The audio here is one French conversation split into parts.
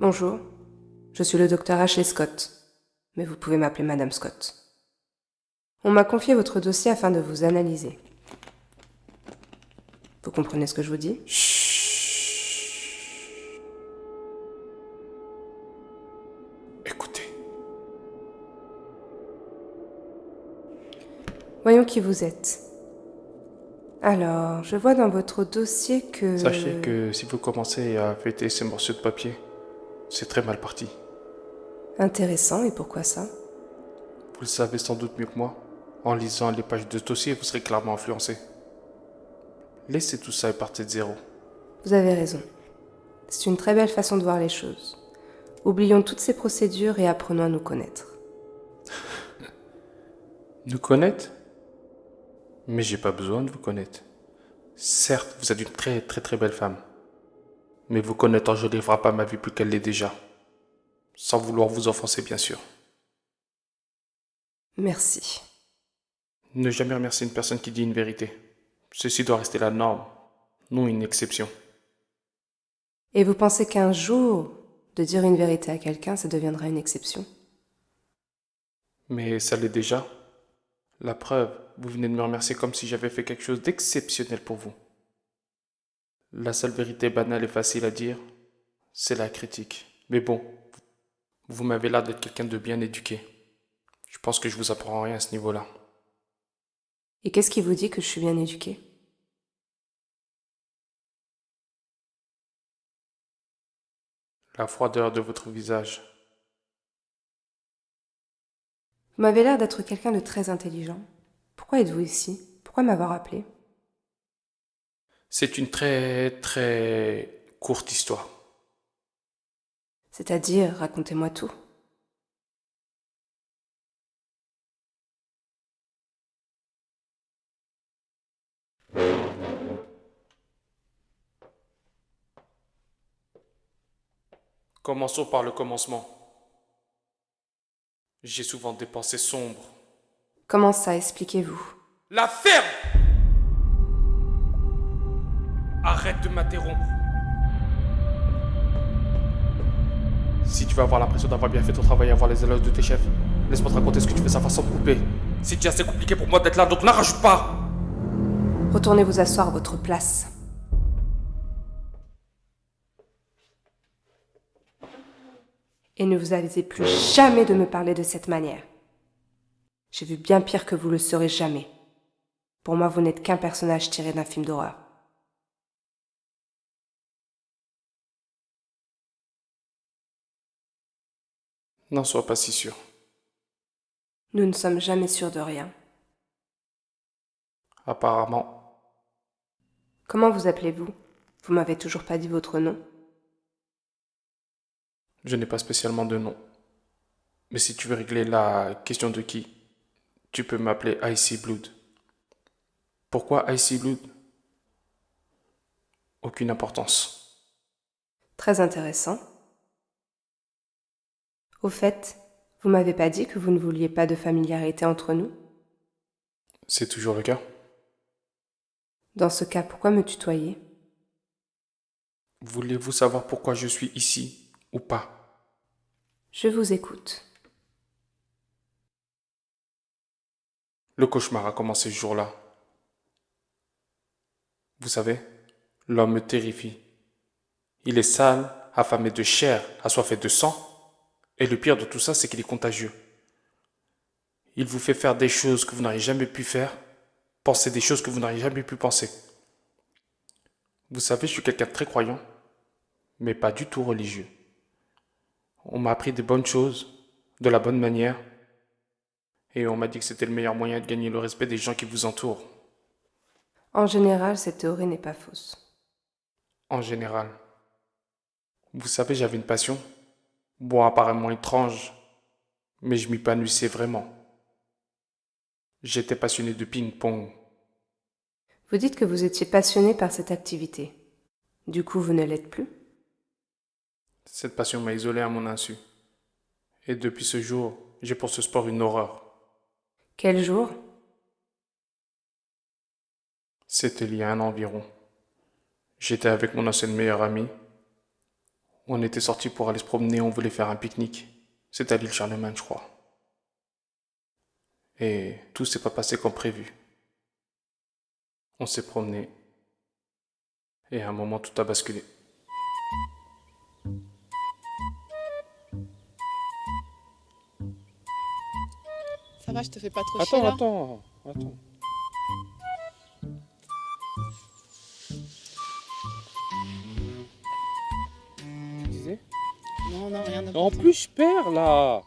Bonjour, je suis le docteur Ashley Scott, mais vous pouvez m'appeler Madame Scott. On m'a confié votre dossier afin de vous analyser. Vous comprenez ce que je vous dis? Chut. Écoutez. Voyons qui vous êtes. Alors, je vois dans votre dossier que... Sachez que si vous commencez à fêter ces morceaux de papier, c'est très mal parti. Intéressant, et pourquoi ça? Vous le savez sans doute mieux que moi. En lisant les pages de dossier, vous serez clairement influencé. Laissez tout ça et partez de zéro. Vous avez raison. C'est une très belle façon de voir les choses. Oublions toutes ces procédures et apprenons à nous connaître. Nous connaître? Mais j'ai pas besoin de vous connaître. Certes, vous êtes une très très très belle femme. Mais vous connaître, je ne livrerai pas ma vie plus qu'elle l'est déjà. Sans vouloir vous offenser, bien sûr. Merci. Ne jamais remercier une personne qui dit une vérité. Ceci doit rester la norme, non une exception. Et vous pensez qu'un jour, de dire une vérité à quelqu'un, ça deviendra une exception? Mais ça l'est déjà. La preuve, vous venez de me remercier comme si j'avais fait quelque chose d'exceptionnel pour vous. La seule vérité banale et facile à dire, c'est la critique. Mais bon, vous m'avez l'air d'être quelqu'un de bien éduqué. Je pense que je vous apprends rien à ce niveau-là. Et qu'est-ce qui vous dit que je suis bien éduquée? La froideur de votre visage. Vous m'avez l'air d'être quelqu'un de très intelligent. Pourquoi êtes-vous ici? Pourquoi m'avoir appelé? C'est une très très courte histoire. C'est-à-dire, racontez-moi tout. Commençons par le commencement. J'ai souvent des pensées sombres. Comment ça, expliquez-vous? La ferme! Arrête de m'interrompre. Si tu veux avoir l'impression d'avoir bien fait ton travail et avoir les éloges de tes chefs, laisse-moi te raconter ce que tu fais ça façon de couper. C'est déjà assez compliqué pour moi d'être là, donc n'en rajoute pas! Retournez vous asseoir à votre place. Et ne vous avisez plus jamais de me parler de cette manière. J'ai vu bien pire que vous le serez jamais. Pour moi, vous n'êtes qu'un personnage tiré d'un film d'horreur. N'en sois pas si sûr. Nous ne sommes jamais sûrs de rien. Apparemment, Comment vous appelez-vous? Vous m'avez toujours pas dit votre nom. je n'ai pas spécialement de nom. Mais si tu veux régler la question de qui, tu peux m'appeler Icy Blood. Pourquoi Icy Blood? Aucune importance. Très intéressant. Au fait, vous m'avez pas dit que vous ne vouliez pas de familiarité entre nous? C'est toujours le cas. Dans ce cas, pourquoi me tutoyer? Voulez-vous savoir pourquoi je suis ici ou pas? Je vous écoute. Le cauchemar a commencé ce jour-là. Vous savez, l'homme me terrifie. Il est sale, affamé de chair, assoiffé de sang. Et le pire de tout ça, c'est qu'il est contagieux. Il vous fait faire des choses que vous n'auriez jamais pu faire, penser des choses que vous n'auriez jamais pu penser. Vous savez, je suis quelqu'un de très croyant, mais pas du tout religieux. On m'a appris des bonnes choses, de la bonne manière, et on m'a dit que c'était le meilleur moyen de gagner le respect des gens qui vous entourent, En général, cette théorie n'est pas fausse. en général. Vous savez, j'avais une passion, bon, apparemment étrange, mais je m'épanouissais vraiment. J'étais passionné de ping-pong. Vous dites que vous étiez passionné par cette activité. Du coup, vous ne l'êtes plus? Cette passion m'a isolé à mon insu. Et depuis ce jour, j'ai pour ce sport une horreur. Quel jour? C'était il y a un an environ. J'étais avec mon ancienne meilleure amie. On était sortis pour aller se promener, on voulait faire un pique-nique. C'était à l'île Charlemagne, je crois. Et tout s'est pas passé comme prévu. On s'est promené. Et à un moment, tout a basculé. Ça va, je te fais pas trop chier là? Attends. Tu disais? Non, rien de En plus, je perds là.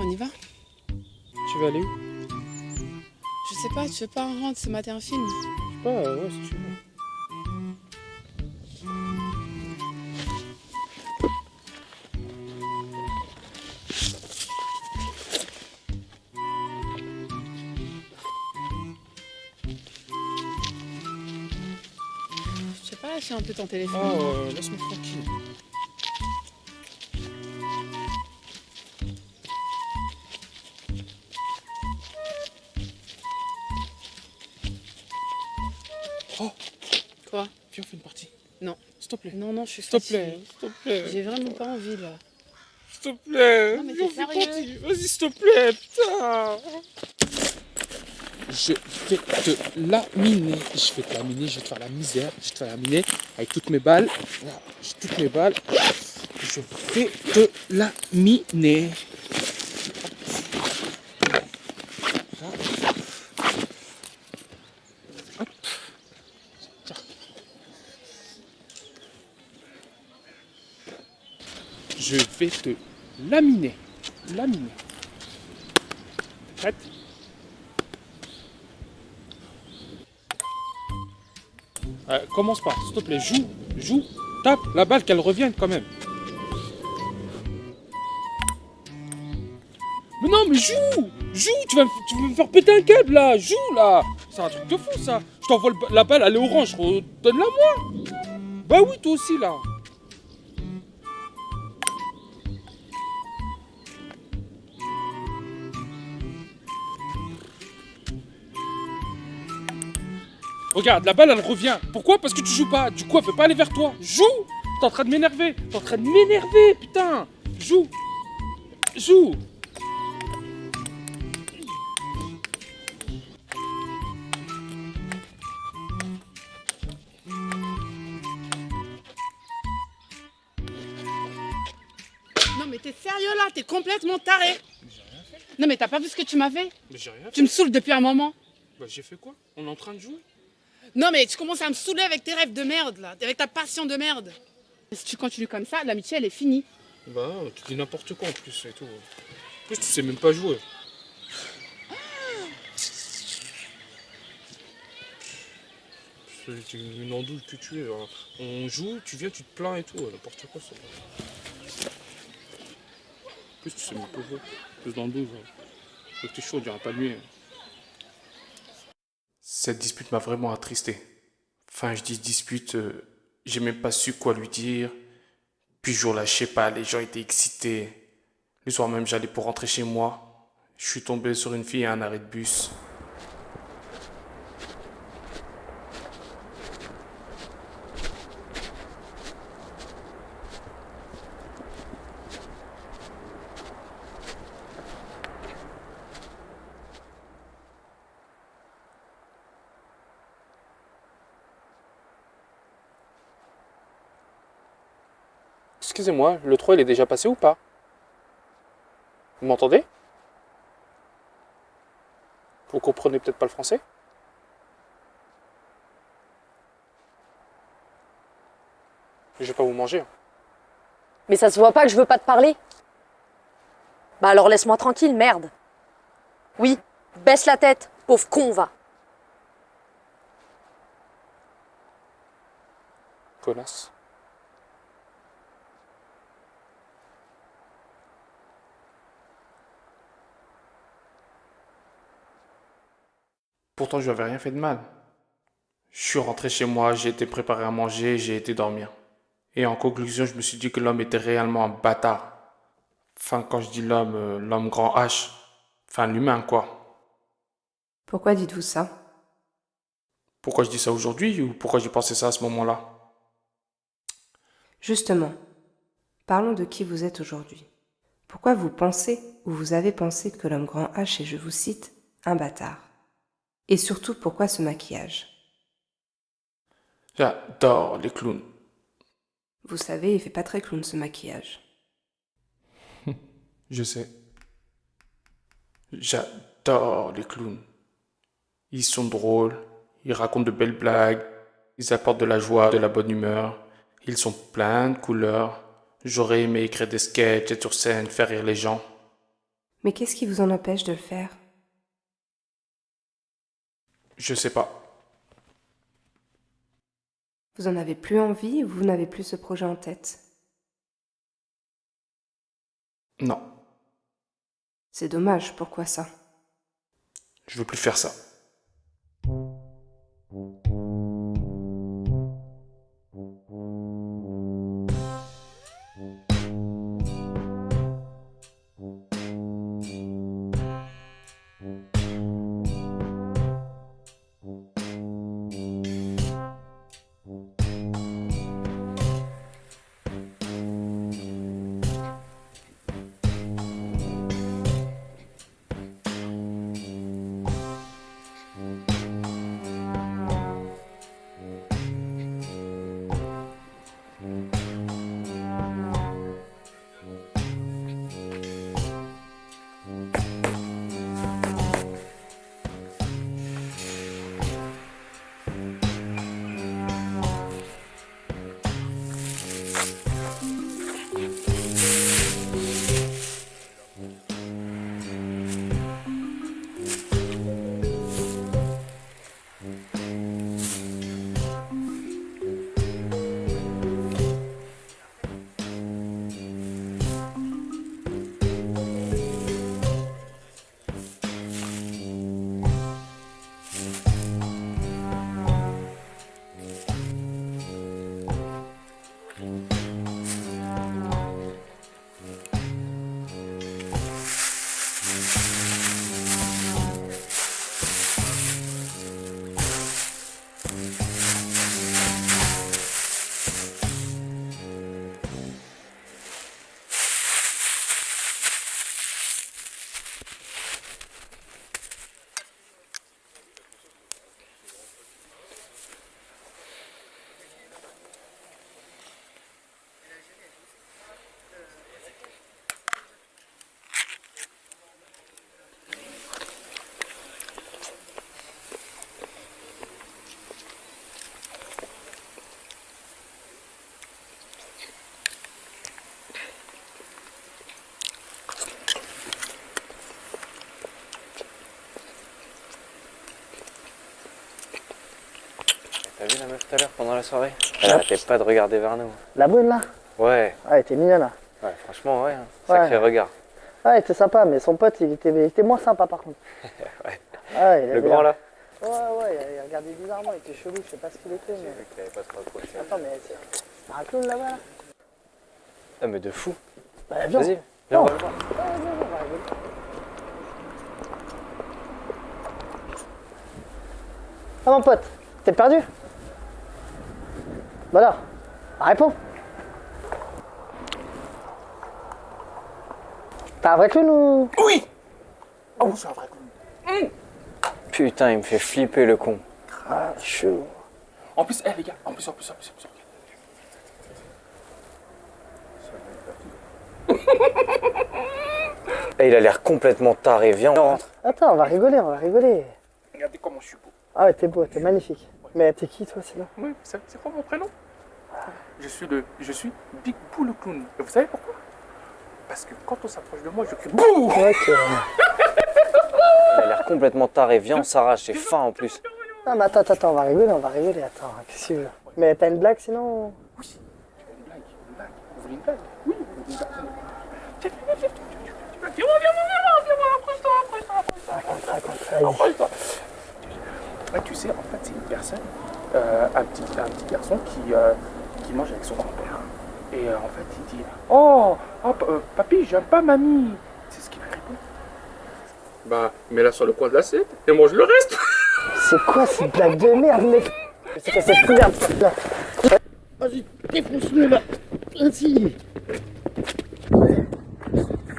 On y va? Tu vas aller où? Je sais pas, tu veux pas rentrer ce matin un film? Je sais pas, ouais, si tu veux. Je sais pas, lâcher un peu ton téléphone. Oh, laisse-moi tranquille. Oh, Quoi? viens, on fait une partie. Non. S'il te plaît. Non, je suis S'il te fatiguée. plaît. J'ai vraiment pas envie là. S'il te plaît. Non, mais Viens, t'es on fait une sérieux? partie. Vas-y, s'il te plaît, putain. Je vais te laminer. Je vais te faire la misère. Je vais te faire laminer avec toutes mes balles. Voilà, j'ai toutes mes balles. Je vais te laminer. Hop. Tiens. Je vais te laminer. Prête? Commence pas, s'il te plaît, joue, tape la balle qu'elle revienne quand même. Mais non, mais joue, tu vas me faire péter un câble là, joue là. C'est un truc de fou ça. Je t'envoie la balle, elle est orange, donne-la moi. Bah oui, toi aussi là. Regarde, la balle elle revient. Pourquoi? Parce que tu joues pas. Du coup, elle veut pas aller vers toi. Joue. T'es en train de m'énerver. Putain. Joue. Non, mais t'es sérieux là? T'es complètement taré. Non, mais t'as pas vu ce que tu m'as fait? Mais j'ai rien fait. Tu me saoules depuis un moment. Bah j'ai fait quoi? On est en train de jouer. Non, mais tu commences à me saouler avec tes rêves de merde là, avec ta passion de merde. Et si tu continues comme ça, l'amitié elle est finie. Bah tu dis n'importe quoi en plus et tout. En plus tu sais même pas jouer. C'est une andouille que tu es. Hein. On joue, tu viens, tu te plains et tout. N'importe quoi ça. En plus tu sais même pas jouer. Plus d'andouille. Faut que t'es chaud, on dirait pas de nuit. Cette dispute m'a vraiment attristé. Enfin, je dis dispute, j'ai même pas su quoi lui dire. Puis ce jour-là, je sais pas, les gens étaient excités. Le soir même, j'allais pour rentrer chez moi. Je suis tombé sur une fille à un arrêt de bus. Excusez-moi, le 3 il est déjà passé ou pas? Vous m'entendez? Vous comprenez peut-être pas le français? Je vais pas vous manger. Hein. Mais ça se voit pas que je veux pas te parler? Bah alors laisse-moi tranquille, merde. Oui, baisse la tête, pauvre con, va. Connasse. Pourtant, je lui avais rien fait de mal. Je suis rentré chez moi, j'ai été préparé à manger, j'ai été dormir. Et en conclusion, je me suis dit que l'homme était réellement un bâtard. Enfin, quand je dis l'homme, l'homme grand H. Enfin, l'humain, quoi. Pourquoi dites-vous ça? Pourquoi je dis ça aujourd'hui ou pourquoi j'ai pensé ça à ce moment-là? Justement, parlons de qui vous êtes aujourd'hui. Pourquoi vous pensez ou vous avez pensé que l'homme grand H est, je vous cite, un bâtard? Et surtout, pourquoi ce maquillage? J'adore les clowns. Vous savez, il fait pas très clown ce maquillage. Je sais. J'adore les clowns. Ils sont drôles, ils racontent de belles blagues, ils apportent de la joie, de la bonne humeur. Ils sont pleins de couleurs. J'aurais aimé écrire des sketchs, être sur scène, faire rire les gens. Mais qu'est-ce qui vous en empêche de le faire? Je sais pas. Vous en avez plus envie ou vous n'avez plus ce projet en tête? Non, C'est dommage, pourquoi ça? je veux plus faire ça. T'as vu la meuf tout à l'heure pendant la soirée? Elle arrêtait pas de regarder vers nous. La brune là? Ouais, Ah, elle était mignonne là. ouais, franchement, ouais, sacré regard. Ah, elle était sympa, mais son pote il était moins sympa par contre. Ouais. Ah, il Le avait grand l'air- là? Ouais, il regardait bizarrement, il était chelou, je sais pas ce qu'il était. J'ai Mais... vu que t'avais pas trop accroché. Attends, mais c'est un clown là-bas là? Ah, mais de fou. Bah, viens. Vas-y, viens, on va le voir. Ouais, viens, on va rigoler. Ah mon pote, t'es perdu? Bah alors, réponds. T'as un vrai clown ou? Oui! Oh, c'est un vrai clown. Putain, il me fait flipper le con. Ah, chaud. En plus, les gars, en plus. Et il a l'air complètement taré, viens, on rentre. Attends, on va rigoler. Regardez comment je suis beau. Ah ouais, t'es beau, t'es magnifique. Mais t'es qui toi sinon? Oui, c'est quoi mon prénom? Je suis Big Boo le clown. Et vous savez pourquoi? Parce que quand on s'approche de moi, je crie BOU! Ok. Il a l'air complètement taré, viens, on s'arrache, c'est fin en plus. Non mais attends, on va rigoler. Attends, qu'est-ce que tu veux? Mais t'as une blague sinon? Oui, tu veux une blague. Vous voulez une blague? Oui, vous voulez une blague. Viens, Raconte, approche-toi. Ouais, tu sais, en fait, c'est une personne, un petit garçon qui mange avec son grand-père. Et en fait, il dit papy, j'aime pas mamie. C'est ce qu'il lui répond. Bah, mets-la sur le coin de l'assiette et mange le reste. C'est quoi cette blague de merde, mec? C'est quoi cette merde, là? Vas-y, défonce-le, là. Vas-y.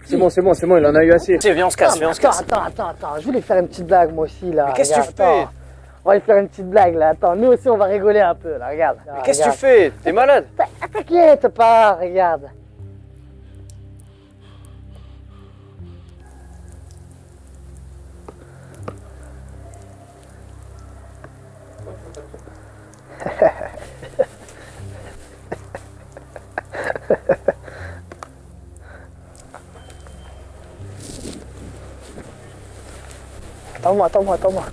C'est bon, il en a eu assez. Tiens, viens, on se casse, viens, on se casse. Attends, je voulais faire une petite blague, moi aussi, là. Mais qu'est-ce que tu Regarde, fais? attends. On va lui faire une petite blague, là. Attends, nous aussi, on va rigoler un peu, là. Regarde. Mais qu'est-ce que tu fais? T'es malade? T'inquiète pas, regarde. Attends-moi.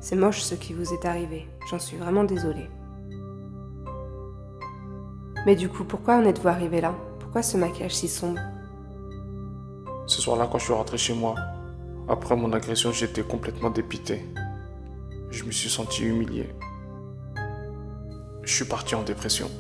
C'est moche ce qui vous est arrivé, j'en suis vraiment désolée. Mais du coup, pourquoi en êtes-vous arrivé là? Pourquoi ce maquillage si sombre? Ce soir-là, quand je suis rentré chez moi, après mon agression, j'étais complètement dépité. Je me suis senti humilié. Je suis parti en dépression.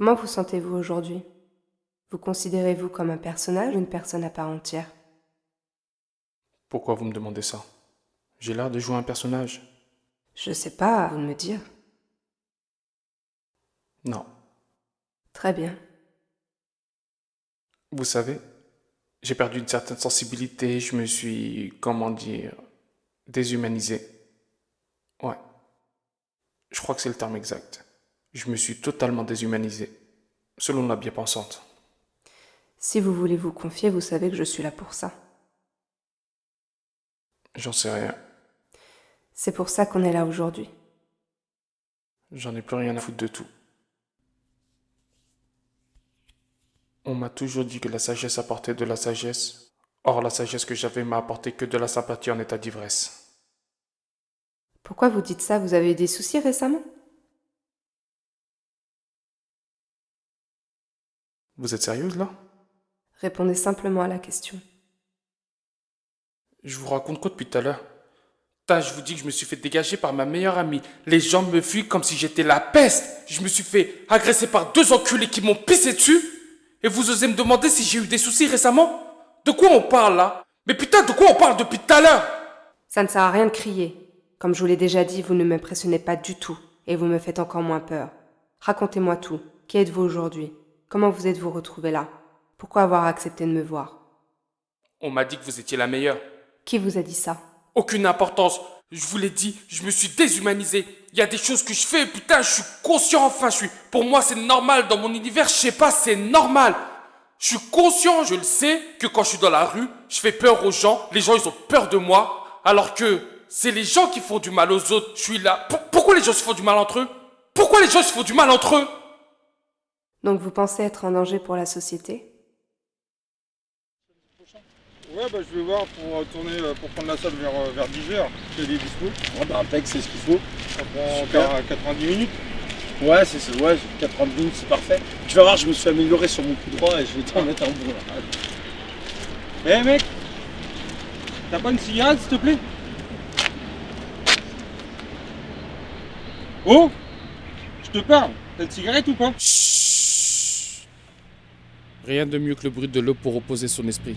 Comment vous sentez-vous aujourd'hui? Vous considérez-vous comme un personnage ou une personne à part entière? Pourquoi vous me demandez ça? J'ai l'air de jouer un personnage? Je sais pas, à vous de me dire. Non. Très bien. Vous savez, j'ai perdu une certaine sensibilité, je me suis, comment dire, déshumanisé. Ouais. Je crois que c'est le terme exact. Je me suis totalement déshumanisé, selon la bien-pensante. Si vous voulez vous confier, vous savez que je suis là pour ça. J'en sais rien. C'est pour ça qu'on est là aujourd'hui. J'en ai plus rien à foutre de tout. On m'a toujours dit que la sagesse apportait de la sagesse. Or, la sagesse que j'avais m'a apporté que de la sympathie en état d'ivresse. Pourquoi vous dites ça? Vous avez eu des soucis récemment? Vous êtes sérieuse là? Répondez simplement à la question. Je vous raconte quoi depuis tout à l'heure? Je vous dis que je me suis fait dégager par ma meilleure amie. Les gens me fuient comme si j'étais la peste. Je me suis fait agresser par 2 enculés qui m'ont pissé dessus. Et vous osez me demander si j'ai eu des soucis récemment? De quoi on parle là? Mais putain, de quoi on parle depuis tout à l'heure? Ça ne sert à rien de crier. Comme je vous l'ai déjà dit, vous ne m'impressionnez pas du tout. Et vous me faites encore moins peur. Racontez-moi tout. Qui êtes-vous aujourd'hui? Comment vous êtes-vous retrouvé là? Pourquoi avoir accepté de me voir? On m'a dit que vous étiez la meilleure. Qui vous a dit ça? Aucune importance. Je vous l'ai dit, je me suis déshumanisé. Il y a des choses que je fais, putain, je suis conscient enfin. Pour moi, c'est normal. Dans mon univers, je sais pas, c'est normal. Je suis conscient, je le sais, que quand je suis dans la rue, je fais peur aux gens. Les gens, ils ont peur de moi. Alors que c'est les gens qui font du mal aux autres. Je suis là. Pourquoi les gens se font du mal entre eux? Pourquoi les gens se font du mal entre eux? Donc vous pensez être en danger pour la société? Ouais, bah je vais voir pour tourner, pour prendre la salle vers 10h. Il y a des dispo. Ouais, bah impec, c'est ce qu'il faut. Ça prend Super. 90 minutes. Ouais, c'est ça, ouais, 90 minutes, c'est parfait. Tu vas voir, je me suis amélioré sur mon coup droit et je vais t'en mettre un bon là. Eh mec, t'as pas une cigarette s'il te plaît? Oh, je te parle. T'as une cigarette ou pas? Chut. Rien de mieux que le bruit de l'eau pour reposer son esprit.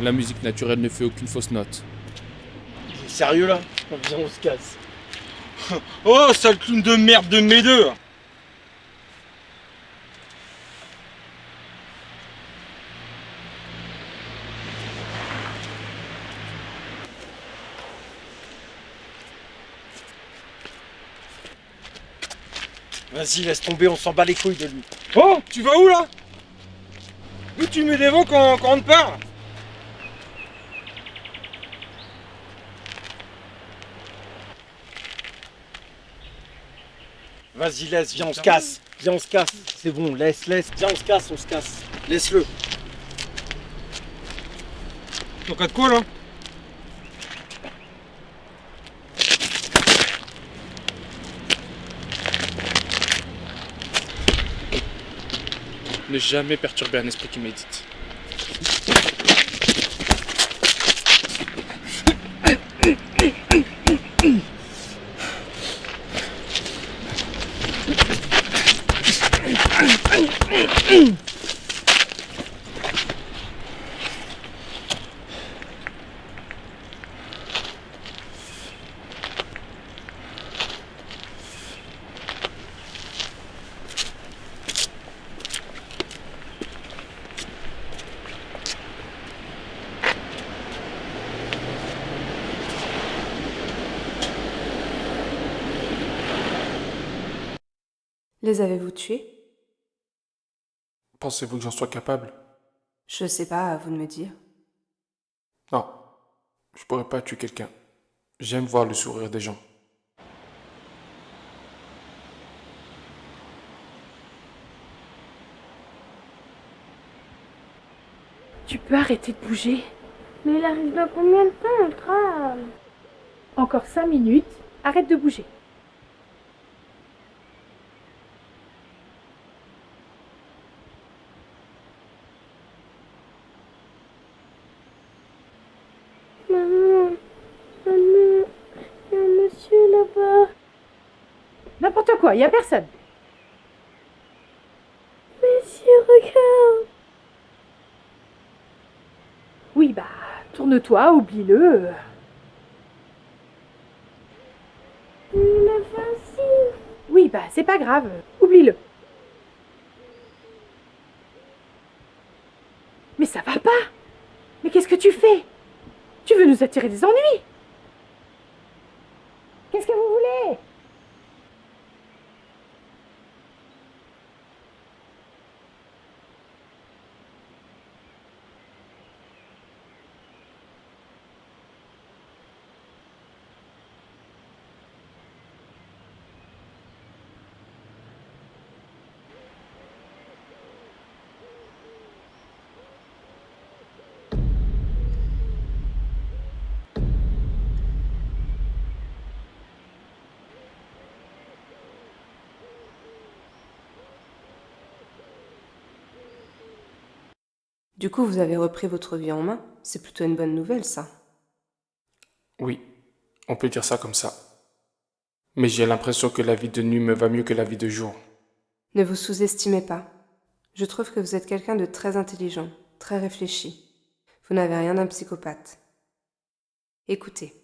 La musique naturelle ne fait aucune fausse note. Il est sérieux là? Viens, on se casse. Oh, sale clown de merde de mes deux. Vas-y, laisse tomber, on s'en bat les couilles de lui. Oh, tu vas où là? D'où tu mets des vents quand on te parle? Vas-y, laisse, viens, on se casse. Viens, on se casse. C'est bon, laisse. Viens, on se casse, Laisse-le. En cas de quoi là? Ne jamais perturber un esprit qui médite. Les avez-vous tués? Pensez-vous que j'en sois capable? Je sais pas, à vous de me dire. Non, je pourrais pas tuer quelqu'un. J'aime voir le sourire des gens. Tu peux arrêter de bouger? Mais il arrive dans combien de temps, le tram? Encore 5 minutes, arrête de bouger. Maman, il y a un monsieur là-bas. N'importe quoi, y a personne. Tourne-toi, oublie-le. Il a fait un signe. Oui, bah c'est pas grave, oublie-le. Mais ça va pas. Mais qu'est-ce que tu fais? Tu veux nous attirer des ennuis? Qu'est-ce que vous voulez? Du coup, vous avez repris votre vie en main. C'est plutôt une bonne nouvelle, ça. Oui, on peut dire ça comme ça. Mais j'ai l'impression que la vie de nuit me va mieux que la vie de jour. Ne vous sous-estimez pas. Je trouve que vous êtes quelqu'un de très intelligent, très réfléchi. Vous n'avez rien d'un psychopathe. Écoutez,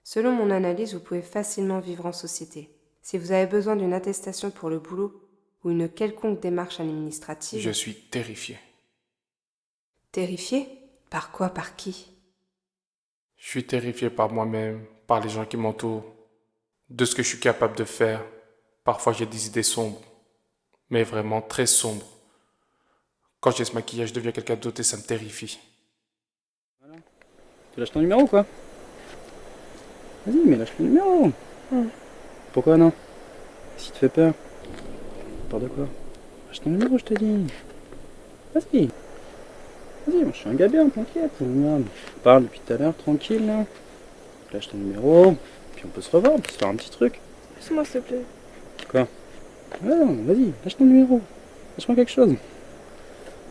selon mon analyse, vous pouvez facilement vivre en société. Si vous avez besoin d'une attestation pour le boulot ou une quelconque démarche administrative... Je suis terrifié. Terrifié? Par quoi? Par qui? Je suis terrifié par moi-même, par les gens qui m'entourent, de ce que je suis capable de faire. Parfois j'ai des idées sombres, mais vraiment très sombres. Quand j'ai ce maquillage, je deviens quelqu'un d'autre et ça me terrifie. Voilà. Tu lâches ton numéro ou quoi? Vas-y, mais lâche le numéro. Pourquoi non? Si te fait peur. Peur de quoi? Lâche ton numéro, je te dis. Vas-y. Vas-y, moi je suis un gars bien, t'inquiète. Regarde. On parle depuis tout à l'heure, tranquille là. Lâche ton numéro. Puis on peut se revoir, on peut se faire un petit truc. Laisse-moi, s'il te plaît. Quoi? Ouais, non, vas-y, lâche ton numéro. Lâche-moi quelque chose.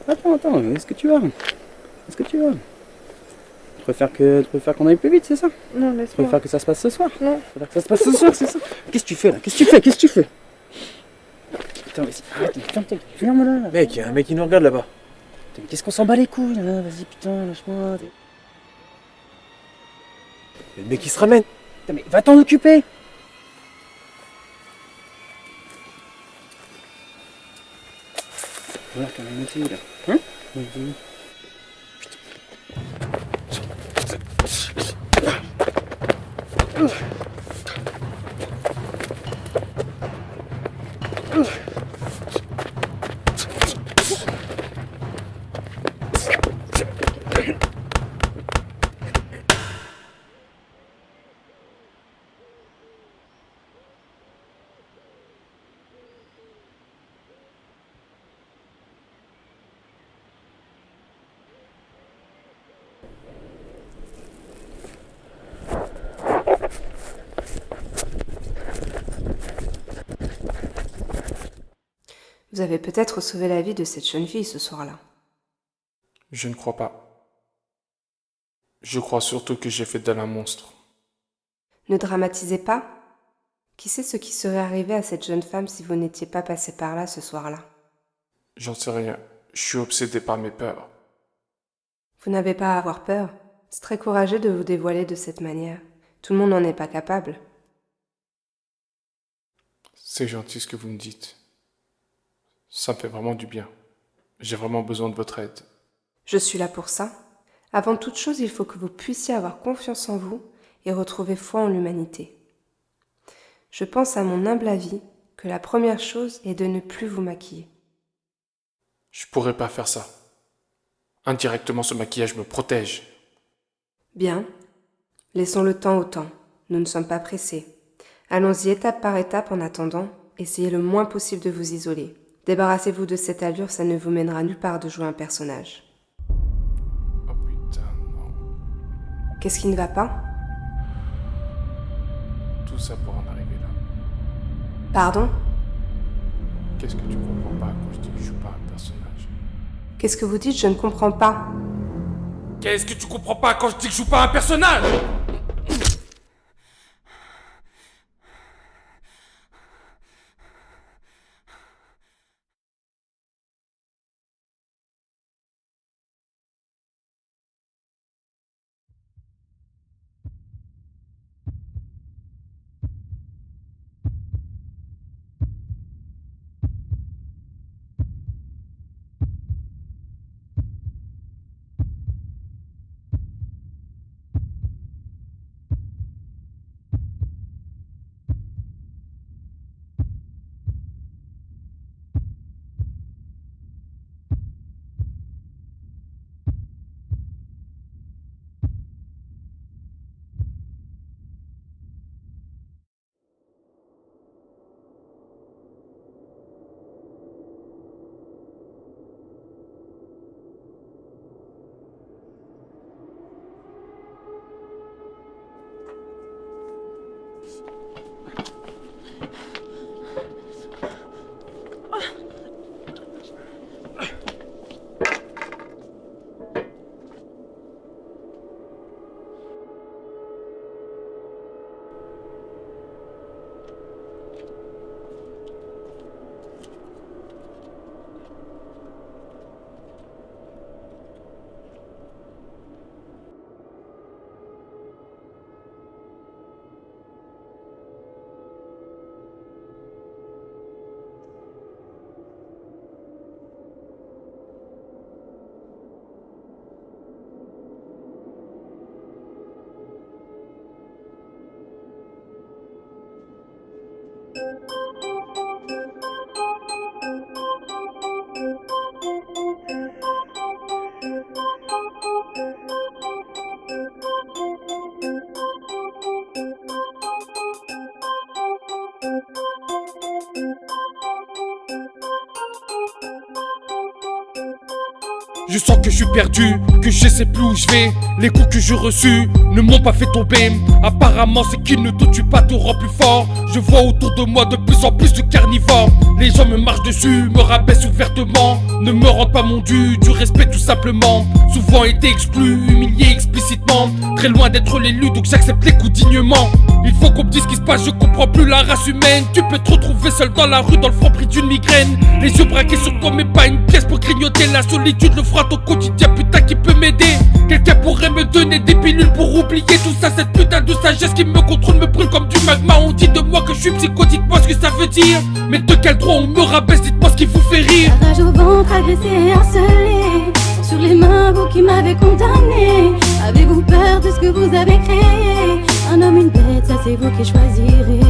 Attends, est-ce que tu vas? Est-ce que tu vas? Tu préfères qu'on aille plus vite, c'est ça? Non, Tu laisse-moi. préfères que ça se passe ce soir? Non. Tu préfères que ça se passe ce soir, c'est ça? Qu'est-ce que tu fais là? Qu'est-ce que tu fais? Putain, vas-y, arrête, viens là. Mec, il y a un mec qui nous regarde là-bas. Putain, mais qu'est-ce qu'on s'en bat les couilles là? Vas-y, putain, lâche-moi. Il y a le mec qui se ramène. Putain, mais va t'en occuper! Voilà, quand même, ici là. Hein? Vas-y. Vous avez peut-être sauvé la vie de cette jeune fille ce soir-là. Je ne crois pas. Je crois surtout que j'ai fait d'elle un monstre. Ne dramatisez pas. Qui sait ce qui serait arrivé à cette jeune femme si vous n'étiez pas passé par là ce soir-là? J'en sais rien. Je suis obsédé par mes peurs. Vous n'avez pas à avoir peur. C'est très courageux de vous dévoiler de cette manière. Tout le monde n'en est pas capable. C'est gentil ce que vous me dites. Ça me fait vraiment du bien. J'ai vraiment besoin de votre aide. Je suis là pour ça. Avant toute chose, il faut que vous puissiez avoir confiance en vous et retrouver foi en l'humanité. Je pense à mon humble avis que la première chose est de ne plus vous maquiller. Je pourrais pas faire ça. Indirectement, ce maquillage me protège. Bien. Laissons le temps au temps. Nous ne sommes pas pressés. Allons-y étape par étape en attendant. Essayez le moins possible de vous isoler. Débarrassez-vous de cette allure, ça ne vous mènera nulle part de jouer un personnage. Oh putain, non. Qu'est-ce qui ne va pas? Tout ça pour en arriver là. Pardon? Qu'est-ce que tu comprends pas quand je dis que je joue pas un personnage? Qu'est-ce que vous dites? Je ne comprends pas. Qu'est-ce que tu comprends pas quand je dis que je joue pas un personnage? Je sens que je suis perdu, que je sais plus où je vais. Les coups que j'ai reçus ne m'ont pas fait tomber. Apparemment ce qui ne te tue pas te rend plus fort. Je vois autour de moi de plus en plus de carnivores. Les gens me marchent dessus, me rabaissent ouvertement. Ne me rendent pas mon dû, du respect tout simplement. Souvent été exclu, humilié explicitement. Très loin d'être l'élu, donc j'accepte les coups dignement. Il faut qu'on me dise ce qui se passe, je comprends plus la race humaine. Tu peux te retrouver seul dans la rue, dans le front pris d'une migraine. Les yeux braqués sur toi mais pas une pièce pour grignoter la solitude. Le froid au quotidien, putain qui peut m'aider. Quelqu'un pourrait me donner des pilules pour oublier tout ça. Cette putain de sagesse qui me contrôle me brûle comme du magma. On dit de moi que je suis psychotique, moi ce que ça veut dire. Mais de quel droit on me rabaisse, dites-moi ce qui vous fait rire. La rage au ventre, agressé, harcelé. Sur les mains, vous qui m'avez condamné. Avez-vous peur de ce que vous avez créé? Un homme, une bête, ça c'est vous qui choisirez.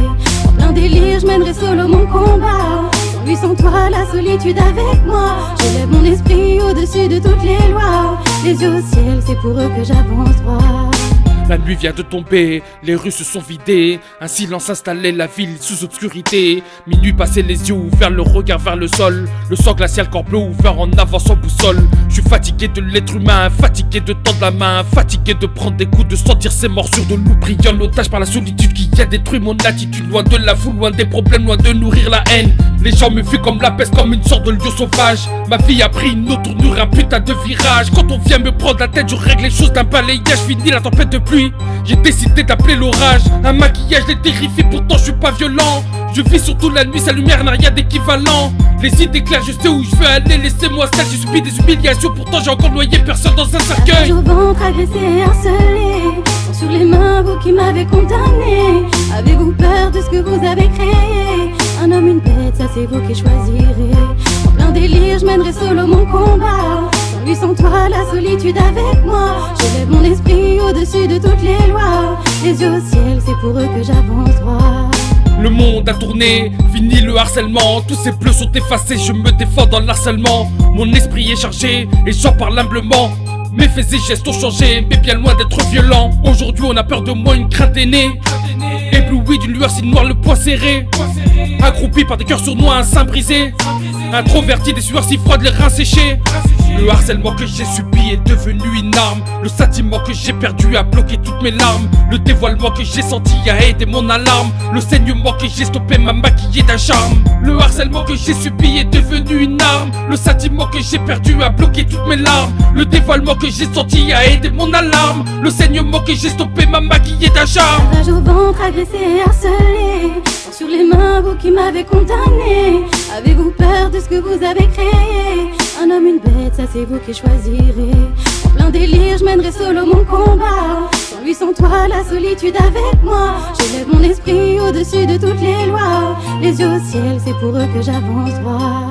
En plein délire, je mènerai solo mon combat. Sans lui, sans toi, la solitude avec moi. J'élève mon esprit au-dessus de toutes les lois. Les yeux au ciel, c'est pour eux que j'avance droit. La nuit vient de tomber, les rues se sont vidées. Un silence installait la ville sous obscurité. Minuit passé, les yeux ouverts, le regard vers le sol. Le sang glacial, corps bleu ouvert en avant sans boussole. Je suis fatigué de l'être humain, fatigué de tendre la main, fatigué de prendre des coups, de sentir ces morsures de loup. Pris en otage par la solitude qui a détruit mon attitude. Loin de la foule, loin des problèmes, loin de nourrir la haine. Les gens me fuient comme la peste, comme une sorte de lion sauvage. Ma vie a pris une autre tournure, un putain de virage. Quand on vient me prendre la tête, je règle les choses d'un balayage. Fini la tempête de pluie. J'ai décidé d'appeler l'orage. Un maquillage les terrifie, pourtant je suis pas violent. Je vis surtout la nuit, sa lumière n'a rien d'équivalent. Les idées claires, je sais où je veux aller, laissez-moi seul. J'ai subi des humiliations, pourtant j'ai encore noyé personne dans un cercueil. Au ventre, agressé, harcelé. Sur les mains, vous qui m'avez condamné. Avez-vous peur de ce que vous avez créé? Un homme, une bête, ça c'est vous qui choisirez. En plein délire, je mènerai solo mon combat. Sans lui, sans toi, la solitude avec moi. J'élève mon esprit au-dessus de toutes les lois. Les yeux au ciel, c'est pour eux que j'avance droit. Le monde a tourné, fini le harcèlement. Tous ces bleus sont effacés, je me défends dans l'harcèlement. Mon esprit est chargé et j'en parle humblement. Mes faits et gestes ont changé, mais bien loin d'être violents. Aujourd'hui on a peur de moi, une crainte est née. Ébloui d'une lueur si noire, le poing serré. Accroupi par des cœurs sournois, un sein brisé. Introverti, des sueurs si froides, les reins séchés. Le harcèlement que j'ai subi est devenu une arme. Le sentiment que j'ai perdu a bloqué toutes mes larmes. Le dévoilement que j'ai senti a aidé mon alarme. Le saignement que j'ai stoppé m'a maquillé d'un charme. Le harcèlement que j'ai subi est devenu une arme. Le sentiment que j'ai perdu a bloqué toutes mes larmes. Le dévoilement que j'ai senti a aidé mon alarme. Le saignement que j'ai stoppé m'a maquillé d'un charme. La rage au ventre, agressé, harcelé. Sur les mains, vous qui m'avez condamné. Avez-vous peur de ce que vous avez créé? Un homme, une bête, ça c'est vous qui choisirez. En plein délire, je mènerai solo mon combat. Sans lui, sans toi, la solitude avec moi. J'élève mon esprit au-dessus de toutes les lois. Les yeux au ciel, c'est pour eux que j'avance droit.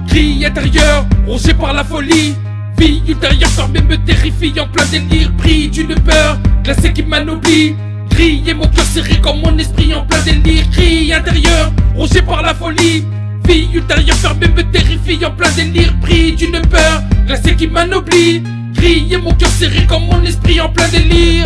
Cri intérieur, rongé par la folie. Vie ultérieure fermée me terrifie en plein délire. Pris d'une peur, glacée qui m'anoblit. Crier mon cœur serré comme mon esprit en plein délire. Cri intérieur, rongé par la folie. Vie ultérieure fermée me terrifie en plein délire. Pris d'une peur, glacée qui m'anoblit. Crier mon cœur serré comme mon esprit en plein délire.